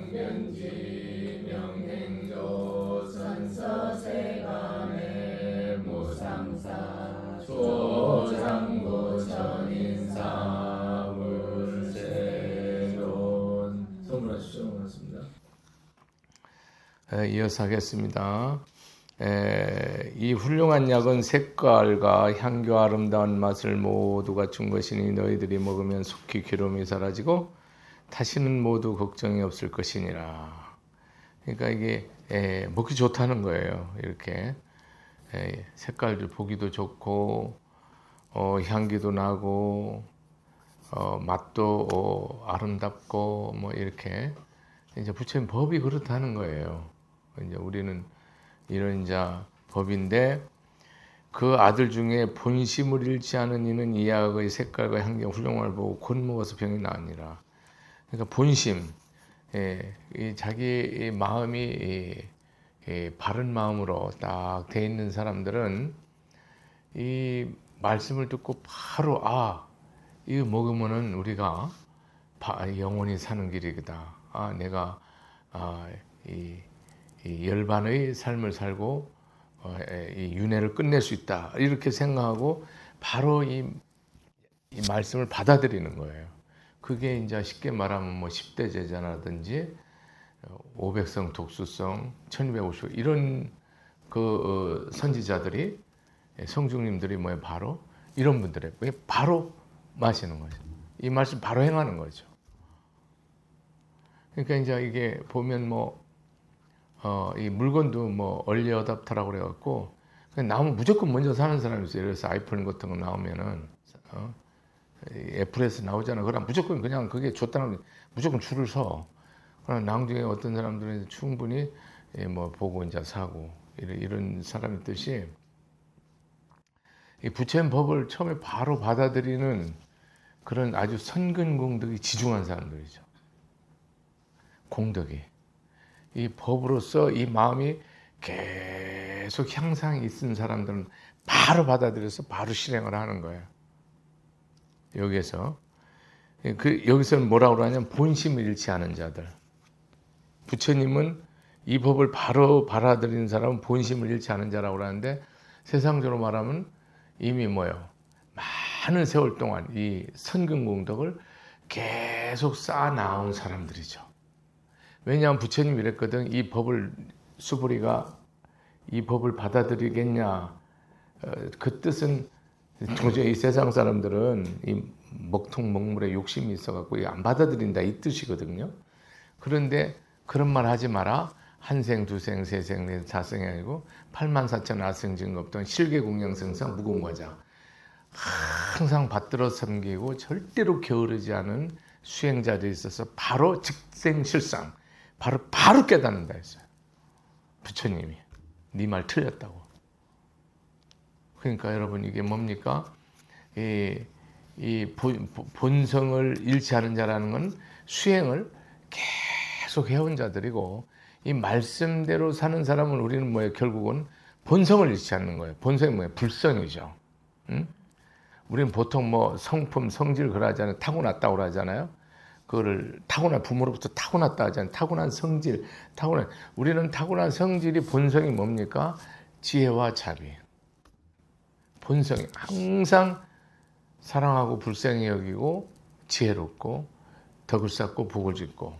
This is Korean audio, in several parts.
명변지 명행조 선서세간의 무상사 조장부 전인사 물세존. 선물하십시오. 고맙습니다. 이어서 하겠습니다. 이 훌륭한 약은 색깔과 향교 아름다운 맛을 모두 갖춘 것이니 너희들이 먹으면 속히 괴로움이 사라지고 다시는 모두 걱정이 없을 것이니라. 그러니까 이게 먹기 좋다는 거예요. 이렇게 색깔도 보기도 좋고 향기도 나고 맛도 아름답고 뭐 이렇게 이제 부처님 법이 그렇다는 거예요. 이제 우리는 이런 자 법인데 그 아들 중에 본심을 잃지 않은 이는 이 약의 색깔과 향기 훌륭함을 보고 곧 먹어서 병이 나으니라. 그러니까 본심, 이 자기 마음이 바른 마음으로 딱 돼 있는 사람들은 이 말씀을 듣고 바로 이거 먹으면은 우리가 영원히 사는 길이다. 내가 이 열반의 삶을 살고 이 윤회를 끝낼 수 있다. 이렇게 생각하고 바로 이 말씀을 받아들이는 거예요. 그게 이제 쉽게 말하면 뭐 10대 제자라든지 500성 독수성 1250 이런 그 선지자들이 성중님들이 뭐예요? 바로 이런 분들의 바로 마시는 거죠. 이 말씀 바로 행하는 거죠. 그러니까 이제 이게 보면 이 물건도 뭐 얼리 어답터라고 그래갖고 나오면 무조건 먼저 사는 사람이 있어요. 그래서 아이폰 같은 거 나오면은 애플에서 나오잖아. 그럼 무조건 그냥 그게 좋다는 무조건 줄을 서. 그러나 나중에 어떤 사람들은 충분히 뭐 보고 이제 사고 이런 사람의 뜻이 이 부처님 법을 처음에 바로 받아들이는 그런 아주 선근공덕이 지중한 사람들이죠. 공덕이. 이 법으로서 이 마음이 계속 향상이 있는 사람들은 바로 받아들여서 바로 실행을 하는 거예요. 여기서는 뭐라고 하냐면 본심을 잃지 않은 자들. 부처님은 이 법을 바로 받아들이는 사람은 본심을 잃지 않은 자라고 하는데 세상적으로 말하면 이미 많은 세월 동안 이 선근공덕을 계속 쌓아나온 사람들이죠. 왜냐하면 부처님이 이랬거든. 이 법을 수부리가 이 법을 받아들이겠냐. 그 뜻은 도저히 이 세상 사람들은 이 먹통먹물에 욕심이 있어갖고 안 받아들인다 이 뜻이거든요. 그런데 그런 말 하지 마라. 한생, 두생, 세생, 사생이 아니고 84,000 아생증겁던 실계공양생상 무공과자. 항상 받들어 섬기고 절대로 게으르지 않은 수행자들이 있어서 바로 즉생실상 바로 깨닫는다 했어요. 부처님이 네 말 틀렸다고. 그러니까 여러분 이게 뭡니까? 이 본성을 잃지 않은 자라는 건 수행을 계속 해온 자들이고 이 말씀대로 사는 사람은 우리는 뭐예요? 결국은 본성을 잃지 않는 거예요. 본성이 뭐예요? 불성이죠. 응? 우리는 보통 뭐 성품, 성질 그러잖아요. 타고났다고 그러잖아요. 그거를 타고난 부모로부터 타고났다 하잖아요. 타고난 성질, 우리는 타고난 성질이 본성이 뭡니까? 지혜와 자비. 본성이 항상 사랑하고 불쌍히 여기고 지혜롭고 덕을 쌓고 복을 짓고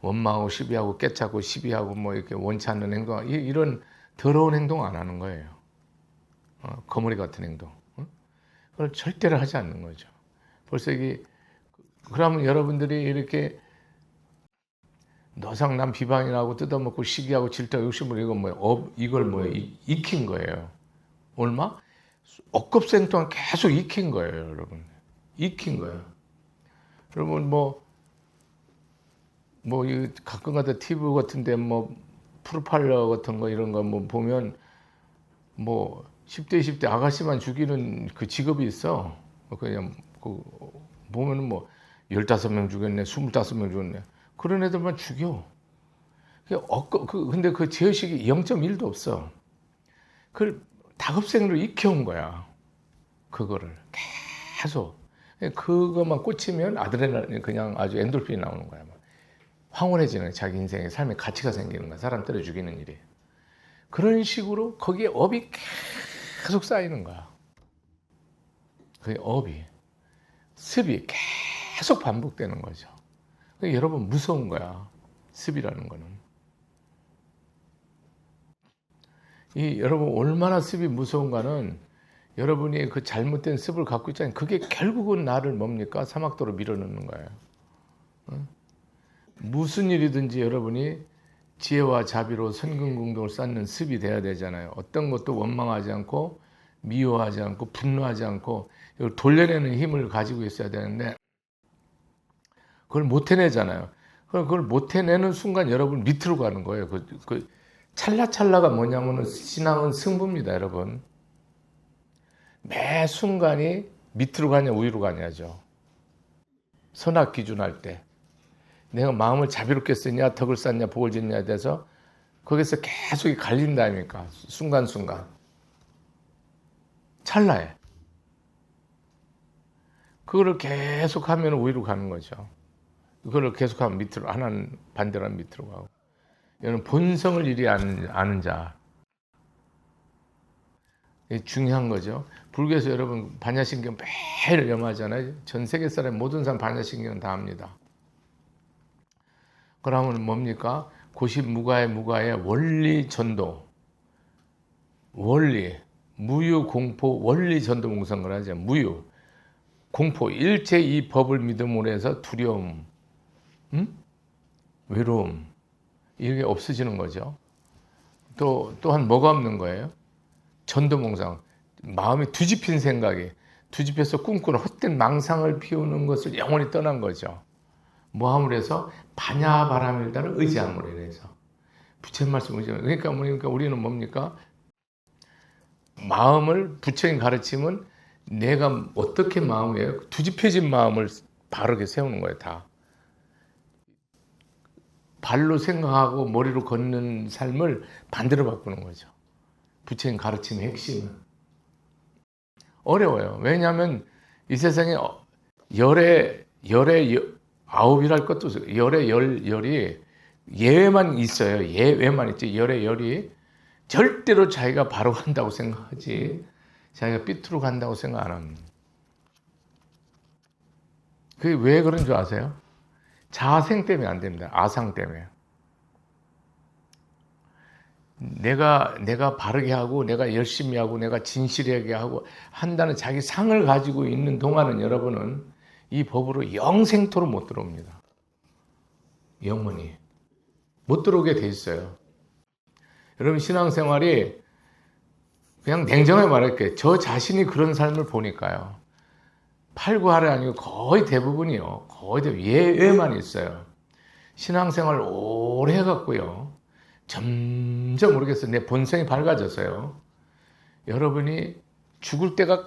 원망하고 시비하고 깨차고 시비하고 뭐 이렇게 원치 않는 행동 이런 더러운 행동 안 하는 거예요. 거머리 같은 행동. 그걸 절대로 하지 않는 거죠. 벌써 이게 그러면 여러분들이 이렇게 너상남 비방이라고 뜯어먹고 시기하고 질투하고 욕심을 이걸 익힌 거예요. 얼마? 억겁생 동안 계속 익힌 거예요, 여러분. 익힌 거예요. 여러분 이 가끔가다 TV 같은데 프로파일러 같은 거 이런 거 보면 10대 20대 아가씨만 죽이는 그 직업이 있어. 그냥 보면은 15명 죽였네, 25명 죽였네. 그런 애들만 죽여. 근데 그 죄의식이 0.1도 없어. 그걸 다급생으로 익혀온 거야. 그거를 계속. 그것만 꽂히면 아드레날린 그냥 아주 엔돌핀이 나오는 거야. 황홀해지는 자기 인생의 삶의 가치가 생기는 거야. 사람 때려 죽이는 일이. 그런 식으로 거기에 업이 계속 쌓이는 거야. 그게 업이, 습이 계속 반복되는 거죠. 여러분 무서운 거야. 습이라는 거는. 여러분 얼마나 습이 무서운가는 여러분이 그 잘못된 습을 갖고 있잖아요. 그게 결국은 나를 뭡니까? 사막도로 밀어넣는 거예요. 무슨 일이든지 여러분이 지혜와 자비로 선근공동을 쌓는 습이 돼야 되잖아요. 어떤 것도 원망하지 않고 미워하지 않고 분노하지 않고 이걸 돌려내는 힘을 가지고 있어야 되는데 그걸 못 해내잖아요. 그걸 못 해내는 순간 여러분 밑으로 가는 거예요. 그 찰나찰나가 뭐냐면은 신앙은 승부입니다, 여러분. 매 순간이 밑으로 가냐 위로 가냐죠. 선악 기준할 때 내가 마음을 자비롭게 쓰냐 덕을 쌓냐 복을 짓냐에 대해서 거기서 계속 갈린다니까. 순간순간 찰나에 그거를 계속하면 위로 가는 거죠. 그거를 계속하면 밑으로, 하나는 반대로 하면 밑으로 가고. 이거는 본성을 이리 아는 자. 이게 중요한 거죠. 불교에서 여러분 반야신경 매일 염하잖아요. 전 세계 사람 모든 사람 반야신경 다 합니다. 그러면 뭡니까? 고십무가의 원리 전도, 원리, 무유 공포 원리 전도 공성을 하죠. 무유 공포 일체 이 법을 믿음으로 해서 두려움, 외로움 이게 없어지는 거죠. 또한 뭐가 없는 거예요? 전도몽상, 마음이 뒤집힌 생각이, 뒤집혀서 꿈꾸는 헛된 망상을 피우는 것을 영원히 떠난 거죠. 뭐함으로 해서? 반야바라밀다를 의지함으로 해서. 부처님 말씀 의지함으로. 그러니까 우리는 뭡니까? 마음을, 부처님 가르침은 내가 어떻게 마음이에요? 뒤집혀진 마음을 바르게 세우는 거예요, 다. 발로 생각하고 머리로 걷는 삶을 반대로 바꾸는 거죠. 부처님 가르침의 핵심은. 어려워요. 왜냐하면 이 세상에 열의 아홉이랄 것도 없어요. 열의 열이 예외만 있어요. 예외만 있지. 열의 열이 절대로 자기가 바로 간다고 생각하지 자기가 삐뚤어 간다고 생각 안 합니다. 그게 왜 그런 줄 아세요? 자생 때문에 안 됩니다. 아상 때문에. 내가 바르게 하고 내가 열심히 하고 내가 진실하게 하고 한다는 자기 상을 가지고 있는 동안은 여러분은 이 법으로 영생토로 못 들어옵니다. 영원히 못 들어오게 돼 있어요. 여러분 신앙생활이 그냥 냉정하게 말할게요. 저 자신이 그런 삶을 보니까요. 8, 9할이 아니고 거의 대부분이요. 거의 대부분 예외만 있어요. 신앙생활 오래 해갖고요. 점점 모르겠어요. 내 본성이 밝아져서요. 여러분이 죽을 때가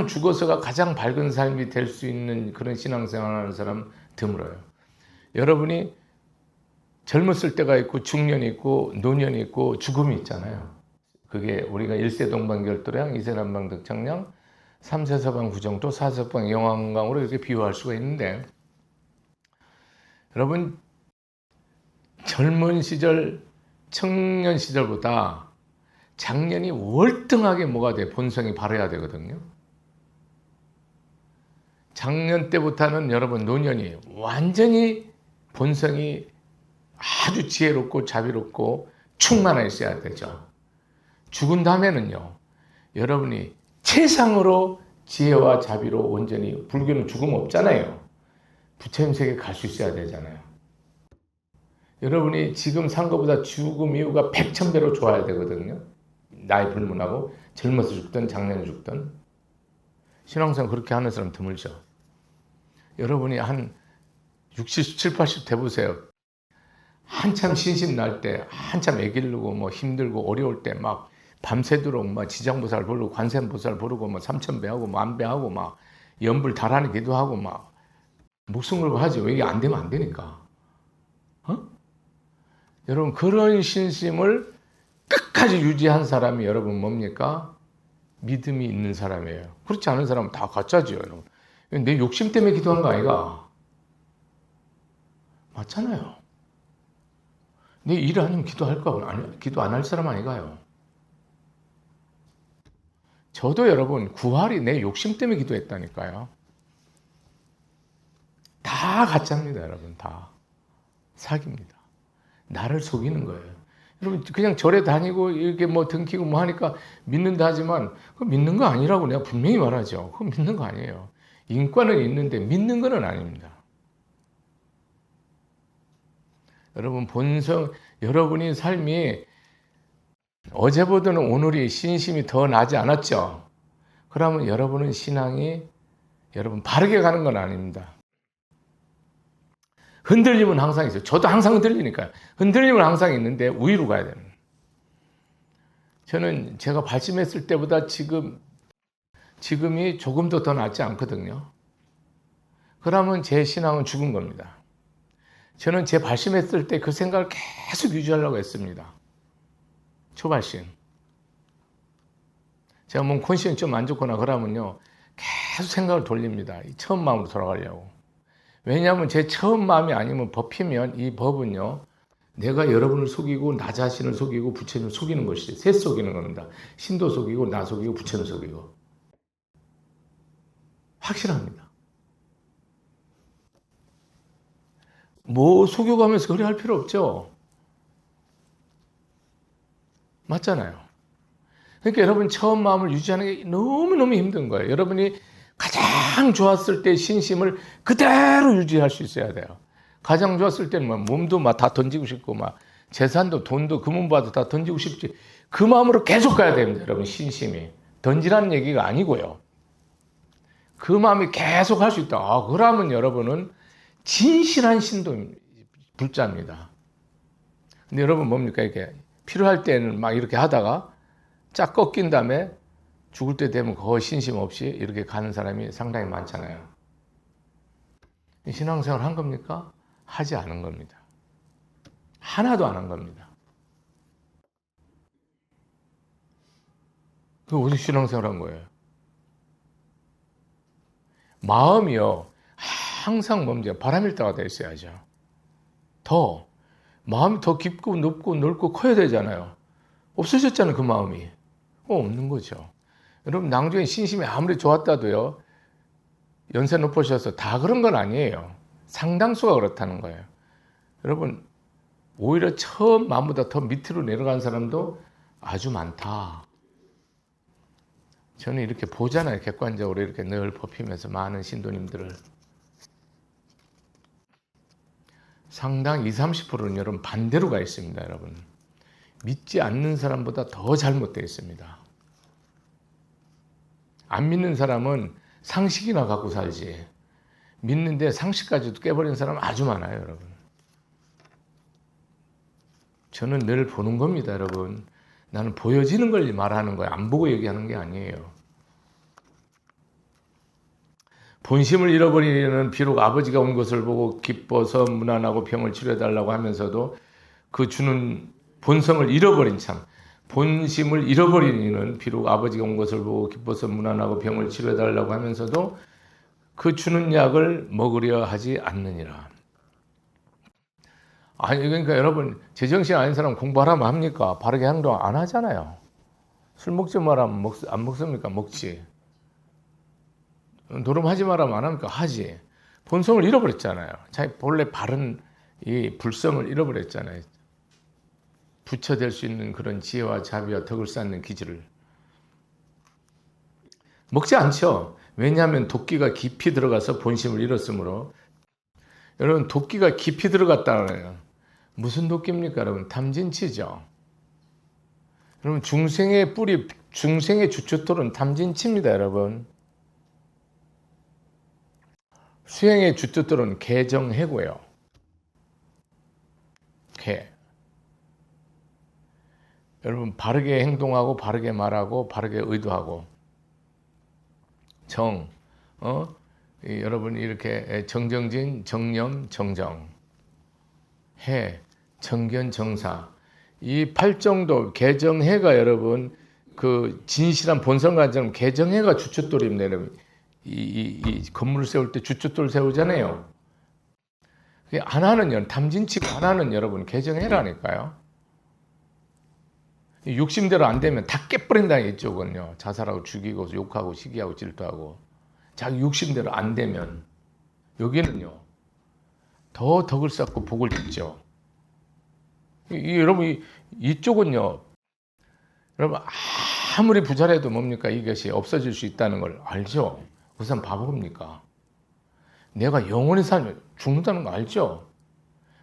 죽어서가 가장 밝은 삶이 될 수 있는 그런 신앙생활 하는 사람 드물어요. 여러분이 젊었을 때가 있고 중년이 있고 노년이 있고 죽음이 있잖아요. 그게 우리가 1세 동방결도량, 2세 남방득창량, 3세 서방구정도, 4세 서방 영왕강으로 이렇게 비유할 수가 있는데 여러분 젊은 시절, 청년 시절보다 작년이 월등하게 뭐가 돼? 본성이 바라야 되거든요. 작년 때부터는 여러분 노년이 완전히 본성이 아주 지혜롭고 자비롭고 충만해 있어야 되죠. 죽은 다음에는요. 여러분이 최상으로 지혜와 자비로 온전히, 불교는 죽음 없잖아요. 부처님 세계 갈 수 있어야 되잖아요. 여러분이 지금 산 것보다 죽음 이후가 100,000배로 좋아야 되거든요. 나이 불문하고 젊어서 죽든 작년에 죽든. 신앙생활 그렇게 하는 사람 드물죠. 여러분이 한 60, 70, 80 돼보세요. 한참 신심 날 때, 한참 애 기르고 뭐 힘들고 어려울 때 막 밤새도록 막 지장보살 부르고 관세음보살 부르고 뭐 3000배하고 만배하고 막 연불 달하니 기도하고 막 목숨 걸고 하지. 왜 이게 안 되면 안 되니까. 여러분 그런 신심을 끝까지 유지한 사람이 여러분 뭡니까? 믿음이 있는 사람이에요. 그렇지 않은 사람은 다 가짜지요, 여러분. 내 욕심 때문에 기도한 거 아이가? 맞잖아요. 내 일 아니면 기도할까? 아니, 기도 안 할 사람 아니가요. 저도 여러분 구할이 내 욕심 때문에 기도했다니까요. 다 가짜입니다, 여러분. 다 사기입니다. 나를 속이는 거예요. 여러분 그냥 절에 다니고 이렇게 뭐 등키고 뭐 하니까 믿는다 하지만 그 믿는 거 아니라고 내가 분명히 말하죠. 그거 믿는 거 아니에요. 인과는 있는데 믿는 거는 아닙니다. 여러분 본성, 여러분이 삶이 어제보다는 오늘이 신심이 더 나지 않았죠? 그러면 여러분은 신앙이 여러분 바르게 가는 건 아닙니다. 흔들림은 항상 있어요. 저도 항상 흔들리니까요. 흔들림은 항상 있는데 위로 가야 되는 거예요. 저는 제가 발심했을 때보다 지금이 조금도 더 낫지 않거든요. 그러면 제 신앙은 죽은 겁니다. 저는 제 발심했을 때 그 생각을 계속 유지하려고 했습니다. 초발심. 제가 몸 컨디션이 좀 안 좋거나 그러면요. 계속 생각을 돌립니다. 처음 마음으로 돌아가려고. 왜냐하면 제 처음 마음이 아니면 법이면 이 법은요. 내가 여러분을 속이고 나 자신을 속이고 부처님을 속이는 것이지. 셋 속이는 겁니다. 신도 속이고 나 속이고 부처님 속이고. 확실합니다. 뭐 속여가면서 그래 할 필요 없죠. 맞잖아요. 그러니까 여러분 처음 마음을 유지하는 게 너무너무 힘든 거예요. 여러분이 가장 좋았을 때 신심을 그대로 유지할 수 있어야 돼요. 가장 좋았을 때는 막 몸도 막 다 던지고 싶고 막 재산도 돈도 금은바도 다 던지고 싶지. 그 마음으로 계속 가야 됩니다. 여러분 신심이. 던지라는 얘기가 아니고요. 그 마음이 계속 할 수 있다. 그러면 여러분은 진실한 신도 불자입니다. 근데 여러분 뭡니까? 이렇게 필요할 때는 막 이렇게 하다가 쫙 꺾인 다음에 죽을 때 되면 거의 신심 없이 이렇게 가는 사람이 상당히 많잖아요. 신앙생활 한 겁니까? 하지 않은 겁니다. 하나도 안 한 겁니다. 그 어디 신앙생활 한 거예요? 마음이요. 항상 뭡니까? 바람일다가 되어 있어야죠. 마음이 더 깊고 높고 넓고 커야 되잖아요. 없어졌잖아요, 그 마음이. 없는 거죠. 여러분, 낭중의 신심이 아무리 좋았다도요, 연세 높으셔서 다 그런 건 아니에요. 상당수가 그렇다는 거예요. 여러분, 오히려 처음 마음보다 더 밑으로 내려간 사람도 아주 많다. 저는 이렇게 보잖아요. 객관적으로 이렇게 늘 뽑히면서 많은 신도님들을. 상당 20, 30%는 여러분 반대로 가 있습니다. 여러분. 믿지 않는 사람보다 더 잘못되어 있습니다. 안 믿는 사람은 상식이나 갖고 살지. 믿는데 상식까지도 깨버린 사람 아주 많아요. 여러분. 저는 늘 보는 겁니다. 여러분. 나는 보여지는 걸 말하는 거예요. 안 보고 얘기하는 게 아니에요. 본심을 잃어버리는 비록 아버지가 온 것을 보고 기뻐서 문안하고 병을 치료해달라고 하면서도 그 주는 본성을 잃어버린 참 본심을 잃어버린 이는 비록 아버지가 온 것을 보고 기뻐서 문안하고 병을 치료해달라고 하면서도 그 주는 약을 먹으려 하지 않느니라. 아니 그러니까 여러분 제정신 아닌 사람 공부하라면 합니까? 바르게 행동 안 하잖아요. 술 먹지 말라면 안 먹습니까? 먹지. 노름하지 말라면 안 합니까? 하지. 본성을 잃어버렸잖아요. 자기 본래 바른 이 불성을 잃어버렸잖아요. 부처될 수 있는 그런 지혜와 자비와 덕을 쌓는 기질을. 먹지 않죠. 왜냐하면 도끼가 깊이 들어가서 본심을 잃었으므로. 여러분 도끼가 깊이 들어갔다는 무슨 도끼입니까? 여러분 탐진치죠. 여러분 중생의 뿌리, 중생의 주춧돌은 탐진치입니다. 여러분. 수행의 주춧돌은 개정해고요. 개. 여러분 바르게 행동하고 바르게 말하고 바르게 의도하고 여러분이 이렇게 정정진, 정념, 정정, 해, 정견, 정사 이 8정도 개정해가 여러분 그 진실한 본성관점 개정해가 주춧돌입니다. 여러분 이 건물을 세울 때 주춧돌 세우잖아요. 그게 하나는 탐진치고 하나는 여러분 개정해라니까요. 욕심대로 안 되면 다 깨버린다 이쪽은요. 자살하고 죽이고 욕하고 시기하고 질투하고 자기 욕심대로 안 되면 여기는요 더 덕을 쌓고 복을 짓죠. 여러분 이쪽은요 여러분 아무리 부자라도 뭡니까 이것이 없어질 수 있다는 걸 알죠. 그 사람 바보입니까? 내가 영원히 살면 죽는다는 거 알죠.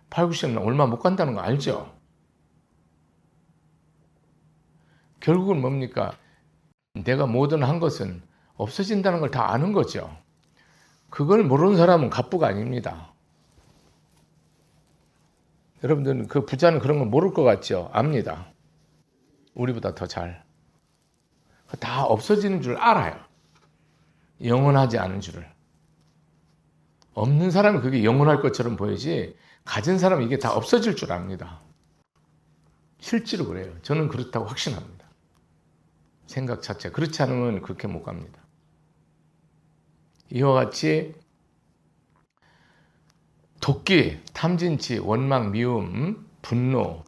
8, 90년 얼마 못 간다는 거 알죠. 결국은 뭡니까? 내가 뭐든 한 것은 없어진다는 걸 다 아는 거죠. 그걸 모르는 사람은 갑부가 아닙니다. 여러분들은 그 부자는 그런 걸 모를 것 같죠? 압니다. 우리보다 더 잘. 다 없어지는 줄 알아요. 영원하지 않은 줄을. 없는 사람은 그게 영원할 것처럼 보이지 가진 사람은 이게 다 없어질 줄 압니다. 실제로 그래요. 저는 그렇다고 확신합니다. 생각 자체. 그렇지 않으면 그렇게 못 갑니다. 이와 같이 도끼, 탐진치, 원망, 미움, 분노,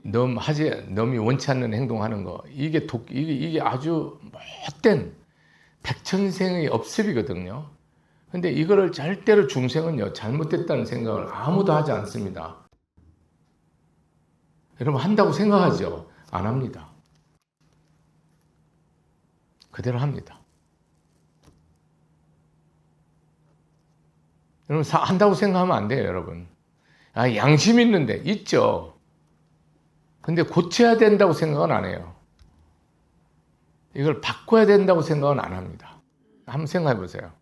남이 원치 않는 행동하는 거 이게 아주 못된 백천생의 업습이거든요. 근데 이거를 절대로 중생은요 잘못됐다는 생각을 아무도 하지 않습니다. 여러분 한다고 생각하죠? 안 합니다. 그대로 합니다. 여러분 한다고 생각하면 안 돼요, 여러분. 양심 있는데 있죠. 근데 고쳐야 된다고 생각은 안 해요. 이걸 바꿔야 된다고 생각은 안 합니다. 한번 생각해 보세요.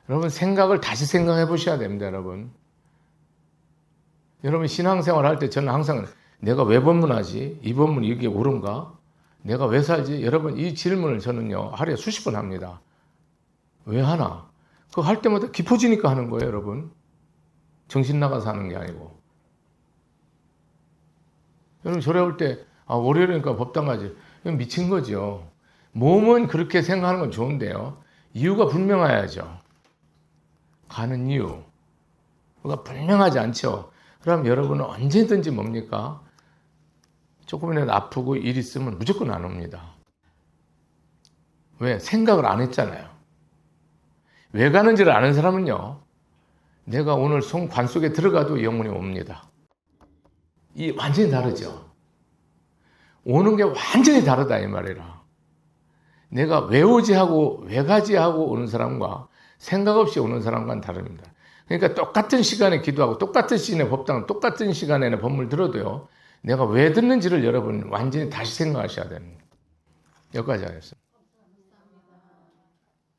여러분 생각을 다시 생각해 보셔야 됩니다, 여러분. 여러분 신앙생활 할 때 저는 항상 내가 왜 법문하지? 이 법문 이게 옳은가? 내가 왜 살지? 여러분 이 질문을 저는요 하루에 수십 번 합니다. 왜 하나? 그거 할 때마다 깊어지니까 하는 거예요, 여러분. 정신 나가서 하는 게 아니고. 여러분 절에 올 때 월요일이니까 법당 가지. 이건 미친 거죠. 몸은 그렇게 생각하는 건 좋은데요. 이유가 분명해야죠. 가는 이유. 그가 분명하지 않죠. 그럼 여러분은 언제든지 뭡니까? 조금이라도 아프고 일 있으면 무조건 안 옵니다. 왜? 생각을 안 했잖아요. 왜 가는지를 아는 사람은요. 내가 오늘 관 속에 들어가도 영혼이 옵니다. 이 완전히 다르죠. 오는 게 완전히 다르다 이 말이라. 내가 왜 오지 하고 왜 가지 하고 오는 사람과 생각 없이 오는 사람과는 다릅니다. 그러니까 똑같은 시간에 기도하고 똑같은 시간에 법당 똑같은 시간에 법문을 들어도요. 내가 왜 듣는지를 여러분 완전히 다시 생각하셔야 됩니다. 여기까지 하겠습니다.